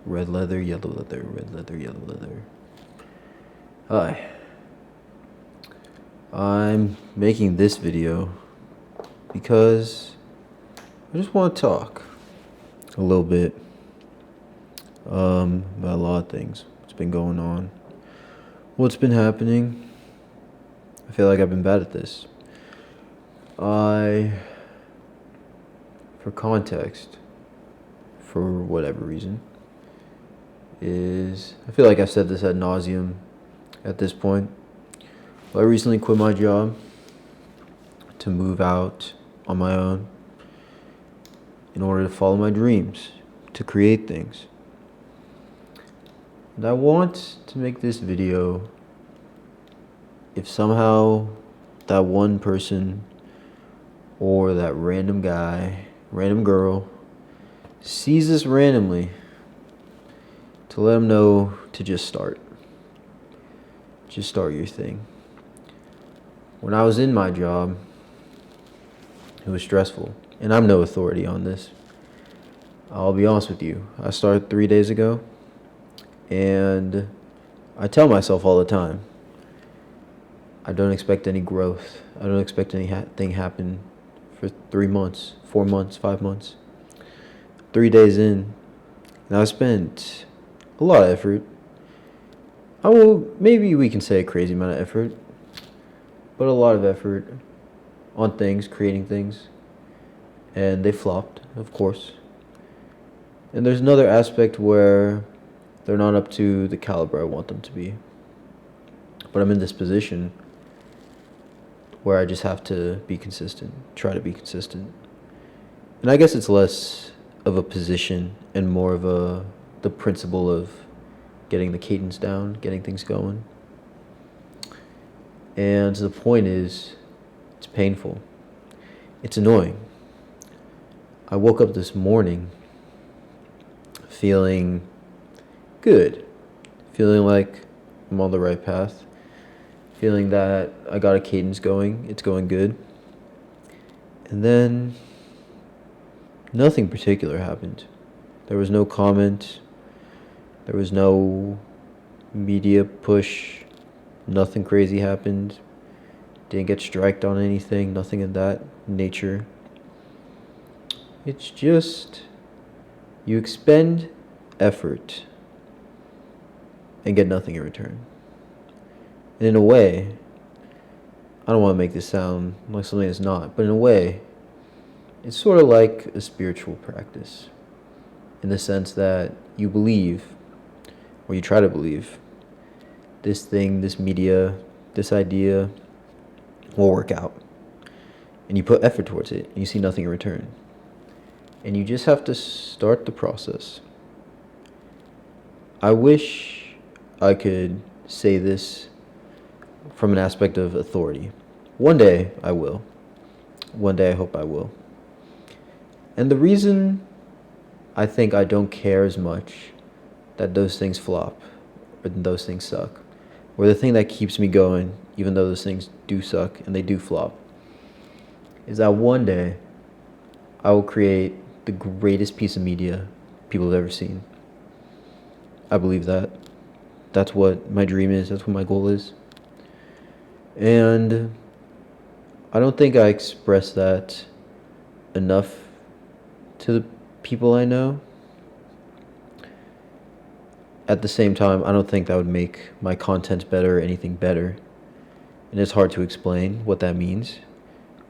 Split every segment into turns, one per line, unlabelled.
Red leather, yellow leather, red leather, yellow leather. Hi. I'm making this video because I just want to talk a little bit about a lot of things. What's been going on? What's been happening? I feel like I've been bad at this. For context, for whatever reason, I feel like I've said this ad nauseum at this point. I recently quit my job to move out on my own in order to follow my dreams, to create things. And I want to make this video if somehow that one person or that random guy, random girl, sees this randomly, to let them know to just start. Just start your thing. When I was in my job, it was stressful. And I'm no authority on this. I'll be honest with you. I started 3 days ago. And I tell myself all the time, I don't expect any growth. I don't expect anything happen for 3 months, 4 months, 5 months. 3 days in, and I spent a lot of effort. Maybe we can say a crazy amount of effort, but a lot of effort on things, creating things, and they flopped, of course. And there's another aspect where they're not up to the caliber I want them to be. But I'm in this position where I just have to be consistent, try to be consistent. And I guess it's less of a position and more of the principle of getting the cadence down, getting things going. And the point is, it's painful. It's annoying. I woke up this morning feeling good, feeling like I'm on the right path, feeling that I got a cadence going, it's going good. And then nothing particular happened. There was no comment, there was no media push, nothing crazy happened, didn't get striked on anything, nothing of that nature. It's just, you expend effort and get nothing in return. And in a way, I don't want to make this sound like something it's not, but in a way, it's sort of like a spiritual practice, in the sense that you believe, or you try to believe, this thing, this media, this idea will work out. And you put effort towards it, and you see nothing in return. And you just have to start the process. I wish I could say this from an aspect of authority. One day I will. One day I hope I will. And the reason I think I don't care as much that those things flop, or those things suck, or the thing that keeps me going, even though those things do suck and they do flop, is that one day I will create the greatest piece of media people have ever seen. I believe that. That's what my dream is. That's what my goal is. And I don't think I express that enough to the people I know. At the same time, I don't think that would make my content better or anything better. And it's hard to explain what that means.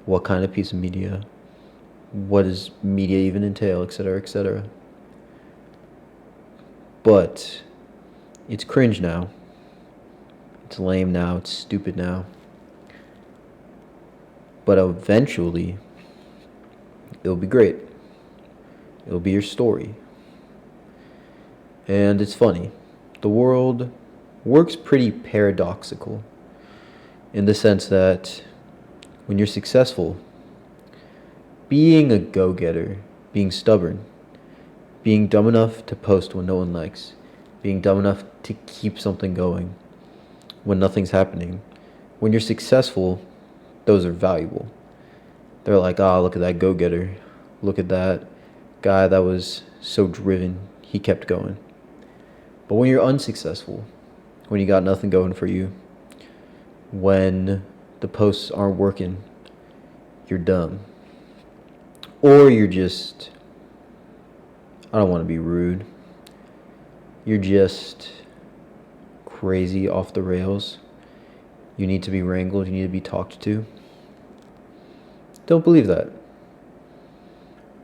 What kind of piece of media? What does media even entail, etc., etc. But it's cringe now. It's lame now. It's stupid now. But eventually, it'll be great. It'll be your story. And it's funny. The world works pretty paradoxical, in the sense that when you're successful, being a go-getter, being stubborn, being dumb enough to post when no one likes, being dumb enough to keep something going when nothing's happening, when you're successful, those are valuable. They're like, look at that go-getter. Look at that guy that was so driven, he kept going. But when you're unsuccessful, when you got nothing going for you, when the posts aren't working, you're dumb. Or you're just, I don't want to be rude, you're just crazy off the rails. You need to be wrangled, you need to be talked to. Don't believe that.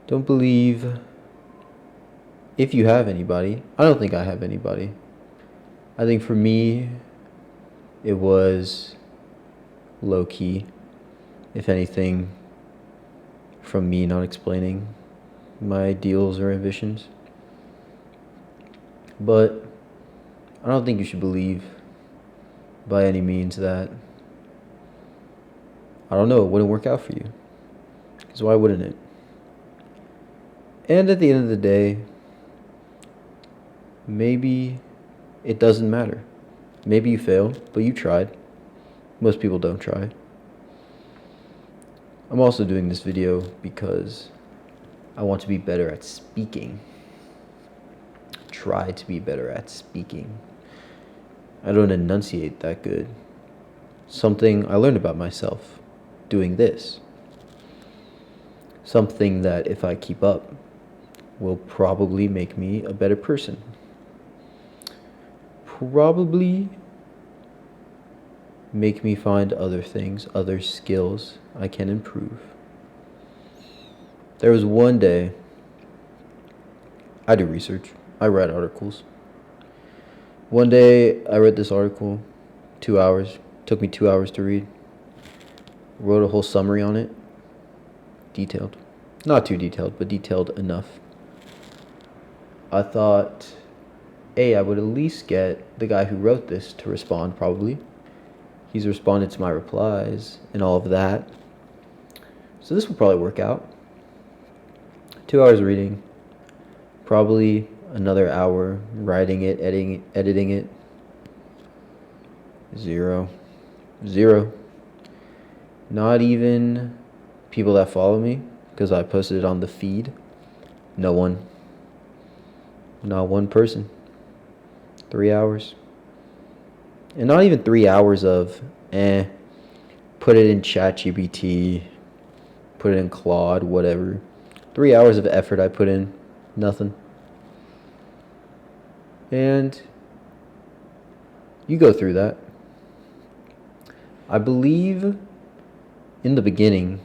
Don't believe if you have anybody. I don't think I have anybody. I think for me, it was low key, if anything, from me not explaining my ideals or ambitions. But I don't think you should believe by any means that, I don't know, it wouldn't work out for you. Because why wouldn't it? And at the end of the day, maybe it doesn't matter. Maybe you failed, but you tried. Most people don't try. I'm also doing this video because I want to be better at speaking. Try to be better at speaking. I don't enunciate that good. Something I learned about myself doing this. Something that if I keep up will probably make me a better person. Probably make me find other things, other skills I can improve. There was one day, I do research, I write articles. One day I read this article, 2 hours, took me 2 hours to read. Wrote a whole summary on it, detailed. Not too detailed, but detailed enough. I thought, I would at least get the guy who wrote this to respond, probably. He's responded to my replies and all of that. So this will probably work out. 2 hours reading, probably another hour writing it, editing it. Zero. Not even people that follow me, because I posted it on the feed. No one. Not one person. 3 hours. And not even 3 hours of, put it in ChatGPT, put it in Claude, whatever. 3 hours of effort I put in, nothing. And you go through that. I believe in the beginning,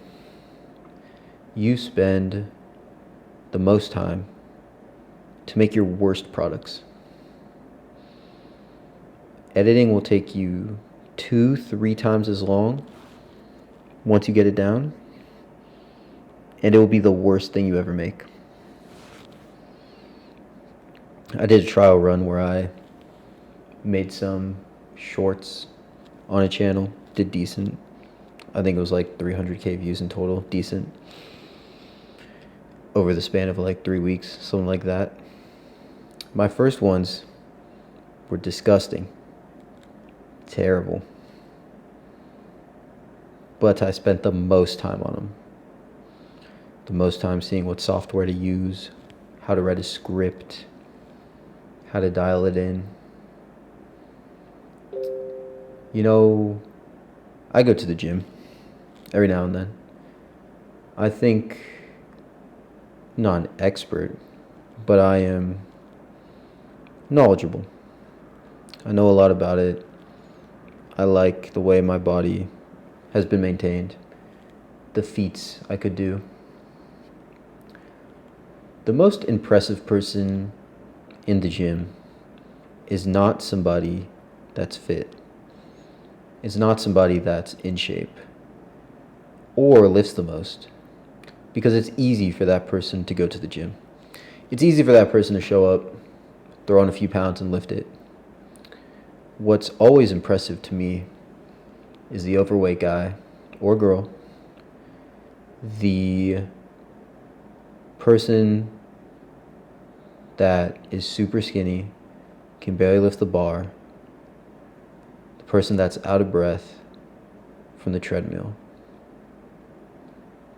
you spend the most time to make your worst products. Editing will take you 2-3 times as long once you get it down, and it will be the worst thing you ever make. I did a trial run where I made some shorts on a channel, did decent. I think it was like 300k views in total, decent. Over the span of like 3 weeks, something like that. My first ones were disgusting. Terrible. But I spent the most time on them. The most time seeing what software to use, how to write a script, how to dial it in. You know, I go to the gym every now and then. I think, not an expert, but I am knowledgeable. I know a lot about it. I like the way my body has been maintained, the feats I could do. The most impressive person in the gym is not somebody that's fit. It's not somebody that's in shape or lifts the most, because it's easy for that person to go to the gym. It's easy for that person to show up, throw on a few pounds and lift it. What's always impressive to me is the overweight guy or girl, the person that is super skinny, can barely lift the bar, the person that's out of breath from the treadmill.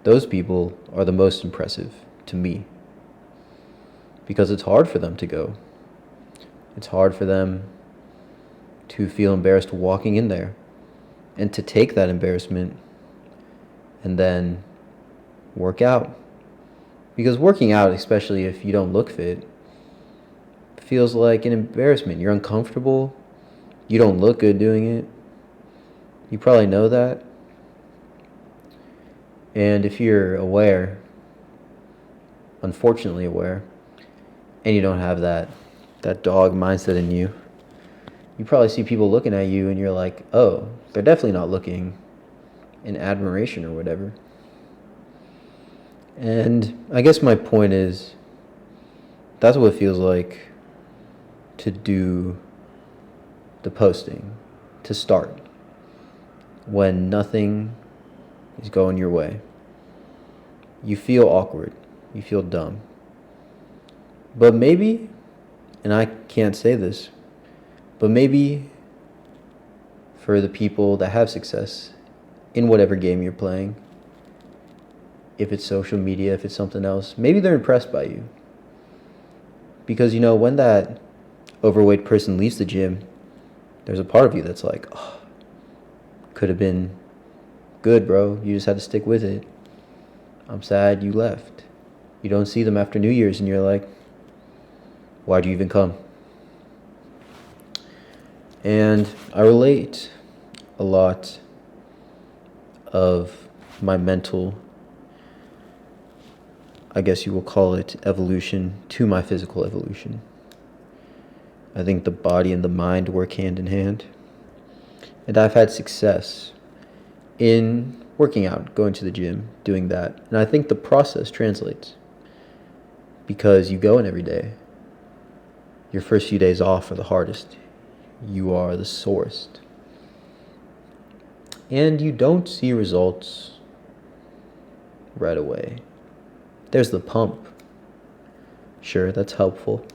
Those people are the most impressive to me, because it's hard for them to go. It's hard for them to feel embarrassed walking in there and to take that embarrassment and then work out. Because working out, especially if you don't look fit, feels like an embarrassment. You're uncomfortable. You don't look good doing it. You probably know that. And if you're aware, unfortunately aware, and you don't have that dog mindset in you, you probably see people looking at you and you're like, oh, they're definitely not looking in admiration or whatever. And I guess my point is, that's what it feels like to do the posting, to start, when nothing is going your way. You feel awkward. You feel dumb. But maybe, and I can't say this, but maybe for the people that have success in whatever game you're playing, if it's social media, if it's something else, maybe they're impressed by you. Because, when that overweight person leaves the gym, there's a part of you that's like, oh, could have been good, bro. You just had to stick with it. I'm sad you left. You don't see them after New Year's and you're like, why'd you even come? And I relate a lot of my mental, I guess you will call it, evolution to my physical evolution. I think the body and the mind work hand in hand. And I've had success in working out, going to the gym, doing that. And I think the process translates. Because you go in every day. Your first few days off are the hardest. You are the sorest. And you don't see results right away. There's the pump. Sure, that's helpful.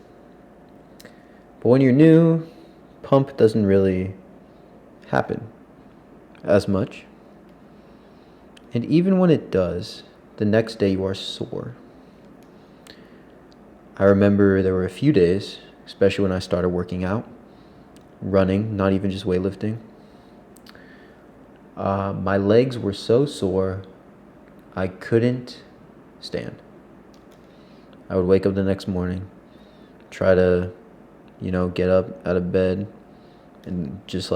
But when you're new, pump doesn't really happen as much. And even when it does, the next day you are sore. I remember there were a few days, especially when I started working out, running, not even just weightlifting. My legs were so sore, I couldn't stand. I would wake up the next morning, try to, get up out of bed and just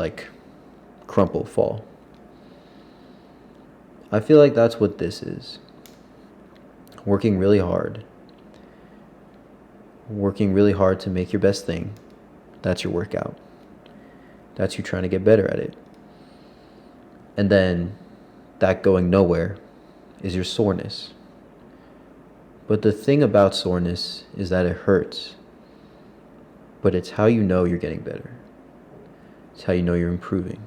crumple, fall. I feel like that's what this is. Working really hard. Working really hard to make your best thing. That's your workout. That's you trying to get better at it. And then that going nowhere is your soreness. But the thing about soreness is that it hurts. But it's how you know you're getting better. It's how you know you're improving.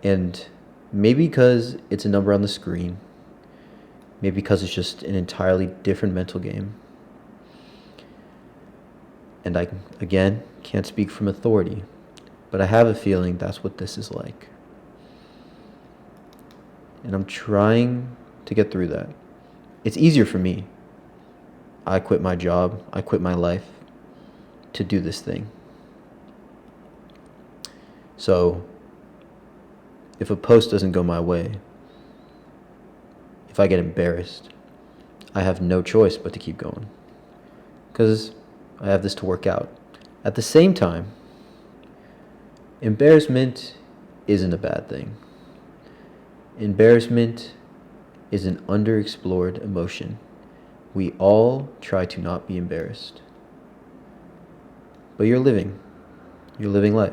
And maybe because it's a number on the screen, maybe because it's just an entirely different mental game. And I, again, can't speak from authority, but I have a feeling that's what this is like. And I'm trying to get through that. It's easier for me. I quit my job, I quit my life to do this thing. So, if a post doesn't go my way, if I get embarrassed, I have no choice but to keep going. Because I have this to work out. At the same time, embarrassment isn't a bad thing. Embarrassment is an underexplored emotion. We all try to not be embarrassed. But you're living life.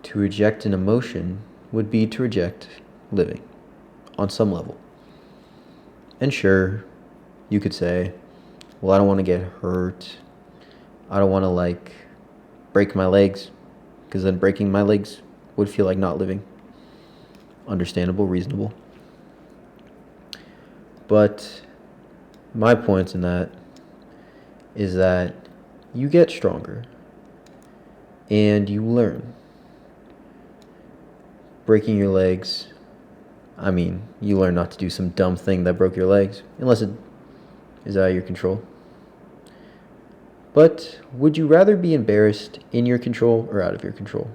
To reject an emotion would be to reject living on some level. And sure, you could say, well, I don't want to get hurt. I don't want to break my legs, because then breaking my legs would feel like not living. Understandable, reasonable. But my point in that is that you get stronger and you learn. Breaking your legs, you learn not to do some dumb thing that broke your legs, unless it is out of your control. But would you rather be embarrassed in your control or out of your control?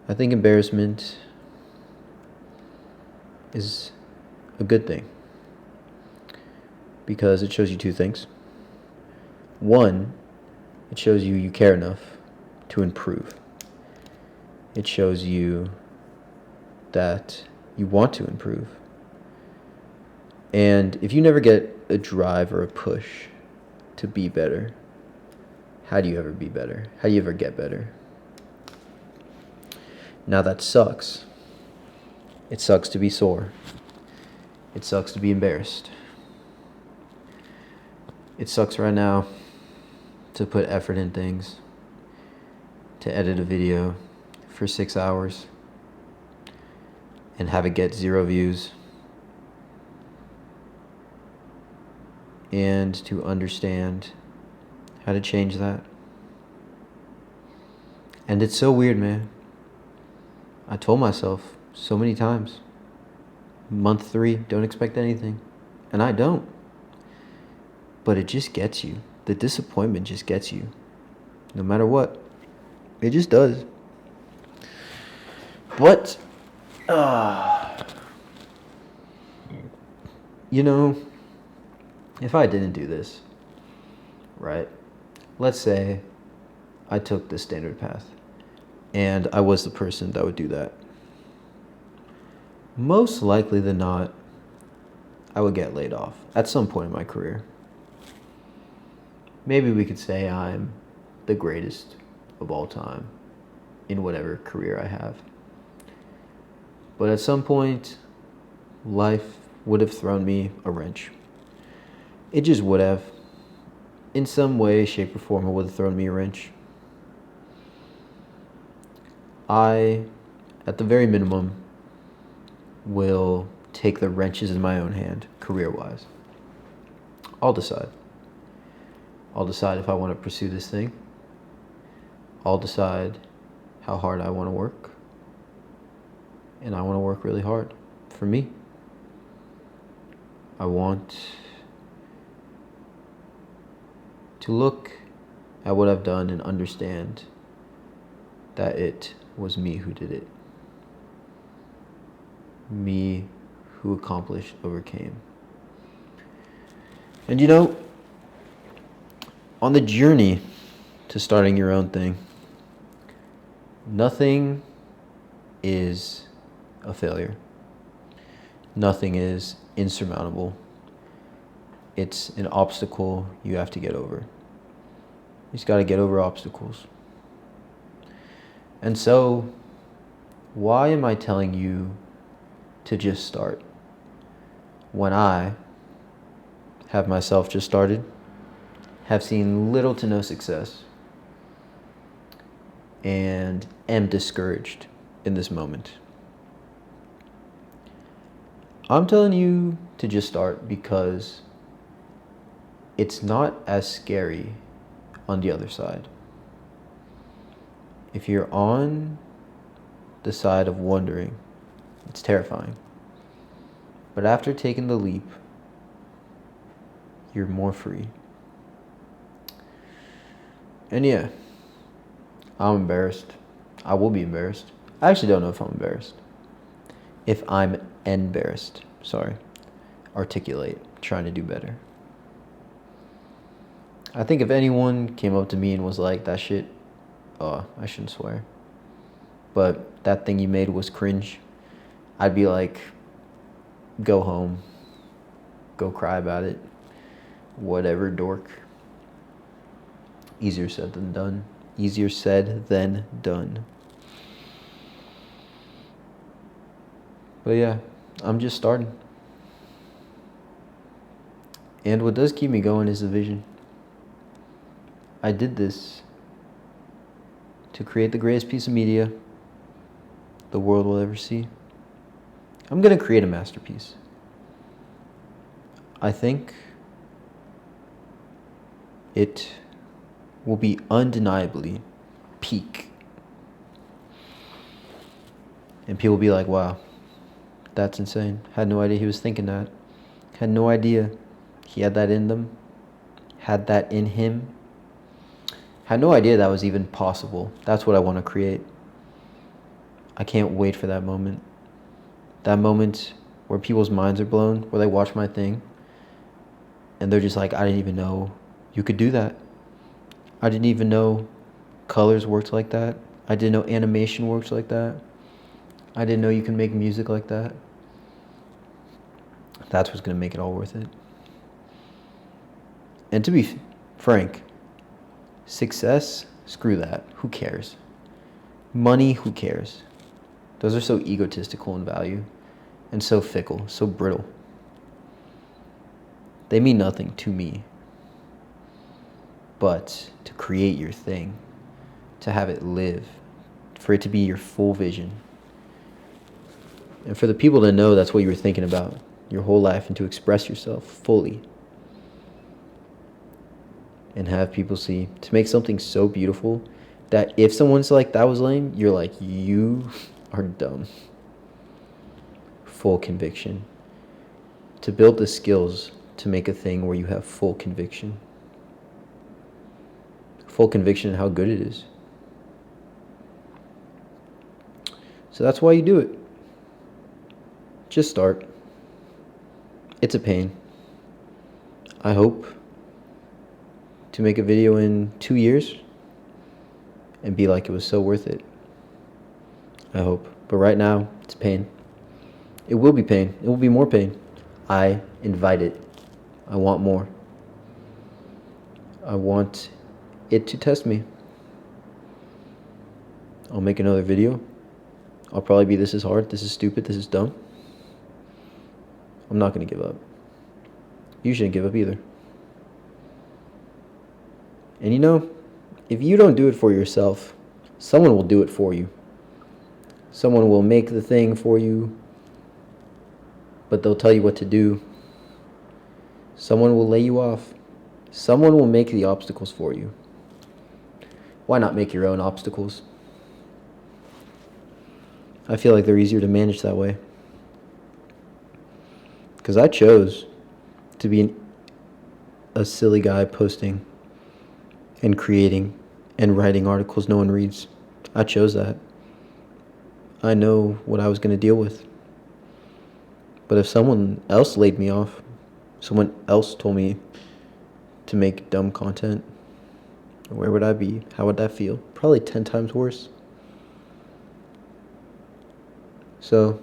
I think embarrassment is a good thing because it shows you two things. One, it shows you care enough to improve. It shows you that you want to improve. And if you never get a drive or a push to be better, how do you ever be better? How do you ever get better? Now that sucks. It sucks to be sore. It sucks to be embarrassed. It sucks right now to put effort in things, to edit a video for 6 hours and have it get 0 views, and to understand how to change that. And it's so weird, man. I told myself so many times, month 3, don't expect anything. And I don't. But it just gets you. The disappointment just gets you. No matter what. It just does. But, you know, if I didn't do this, right? Let's say I took the standard path and I was the person that would do that. Most likely than not, I would get laid off at some point in my career. Maybe we could say I'm the greatest of all time in whatever career I have. But at some point, life would have thrown me a wrench. It just would have. In some way, shape, or form, it would have thrown me a wrench. I, at the very minimum, will take the wrenches in my own hand, career-wise. I'll decide. I'll decide if I want to pursue this thing. I'll decide how hard I want to work. And I want to work really hard for me. I want to look at what I've done and understand that it was me who did it. Me who accomplished, overcame. And you know, on the journey to starting your own thing, nothing is a failure. Nothing is insurmountable. It's an obstacle you have to get over. You just got to get over obstacles. And so, why am I telling you to just start when I have myself just started, have seen little to no success, and am discouraged in this moment? I'm telling you to just start because it's not as scary on the other side. If you're on the side of wondering, it's terrifying. But after taking the leap, you're more free. And yeah, I'm embarrassed. I will be embarrassed. I actually don't know if I'm embarrassed. If I'm embarrassed, sorry. Articulate, trying to do better. I think if anyone came up to me and was like, that shit, I shouldn't swear, but that thing you made was cringe, I'd be like, go home. Go cry about it. Whatever, dork. Easier said than done. Easier said than done. But yeah, I'm just starting. And what does keep me going is the vision. I did this to create the greatest piece of media the world will ever see. I'm going to create a masterpiece. I think it will be undeniably peak. And people will be like, wow, that's insane. Had no idea he was thinking that. Had no idea he had that in them. had that in him. Had no idea that was even possible. That's what I want to create. I can't wait for that moment. That moment where people's minds are blown, where they watch my thing, and they're just like, I didn't even know you could do that. I didn't even know colors worked like that. I didn't know animation works like that. I didn't know you can make music like that. That's what's going to make it all worth it. And to be frank, success, screw that. Who cares? Money, who cares? Those are so egotistical in value and so fickle, so brittle. They mean nothing to me. But to create your thing, to have it live, for it to be your full vision, and for the people to know that's what you were thinking about your whole life, and to express yourself fully and have people see, to make something so beautiful that if someone's like, that was lame, you're like, you are dumb. Full conviction. To build the skills to make a thing where you have full conviction. Full conviction in how good it is. So that's why you do it. Just start. It's a pain. I hope to make a video in 2 years and be like, it was so worth it. I hope. But right now, it's pain. It will be pain. It will be more pain. I invite it. I want more. I want it to test me. I'll make another video. I'll probably be, this is hard, this is stupid, this is dumb. I'm not going to give up. You shouldn't give up either. And you know, if you don't do it for yourself, someone will do it for you. Someone will make the thing for you, but they'll tell you what to do. Someone will lay you off. Someone will make the obstacles for you. Why not make your own obstacles? I feel like they're easier to manage that way. Because I chose to be a silly guy posting and creating and writing articles no one reads. I chose that. I know what I was going to deal with. But if someone else laid me off, someone else told me to make dumb content, where would I be? How would that feel? Probably 10 times worse. So,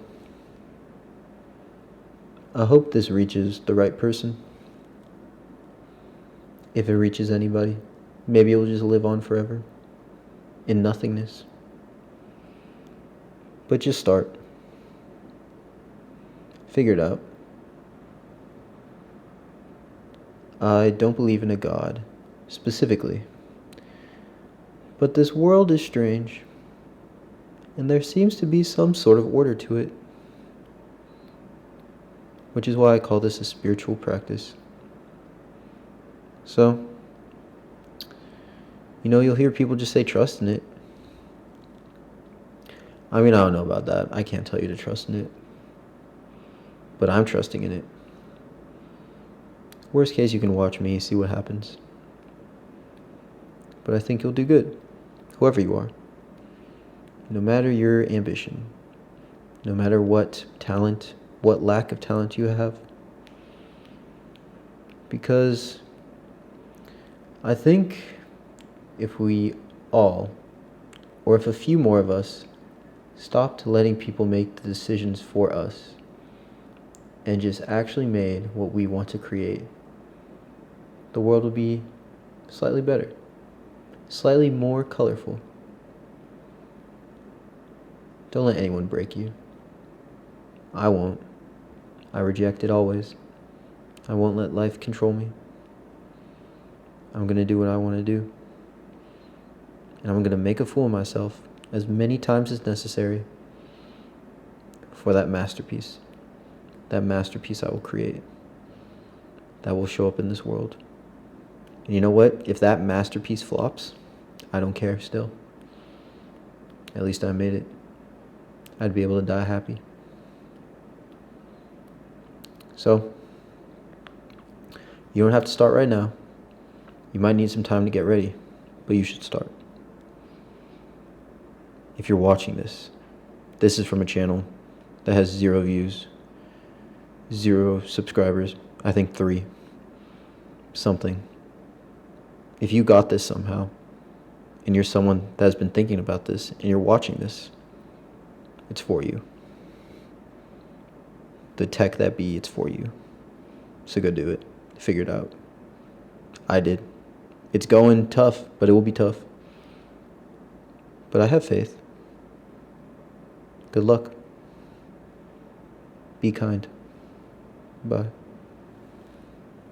I hope this reaches the right person. If it reaches anybody, maybe it will just live on forever in nothingness. But just start. Figure it out. I don't believe in a God, specifically. But this world is strange, and there seems to be some sort of order to it, which is why I call this a spiritual practice. So, you'll hear people just say trust in it. I mean, I don't know about that. I can't tell you to trust in it. But I'm trusting in it. Worst case, you can watch me, see what happens. But I think you'll do good, whoever you are. No matter your ambition, no matter what talent, what lack of talent you have. Because I think if we all, or if a few more of us, stopped letting people make the decisions for us and just actually made what we want to create, the world would be slightly better, slightly more colorful. Don't let anyone break you. I won't. I reject it always. I won't let life control me. I'm going to do what I want to do. And I'm going to make a fool of myself as many times as necessary for that masterpiece. That masterpiece I will create. That will show up in this world. And you know what? If that masterpiece flops, I don't care still. At least I made it. I'd be able to die happy. So, you don't have to start right now. You might need some time to get ready, but you should start. If you're watching this, this is from a channel that has 0 views, 0 subscribers, I think 3, something. If you got this somehow, and you're someone that has been thinking about this, and you're watching this, it's for you. The tech that be, it's for you. So go do it. Figure it out. I did. It's going tough, but it will be tough. But I have faith. Good luck. Be kind. Bye.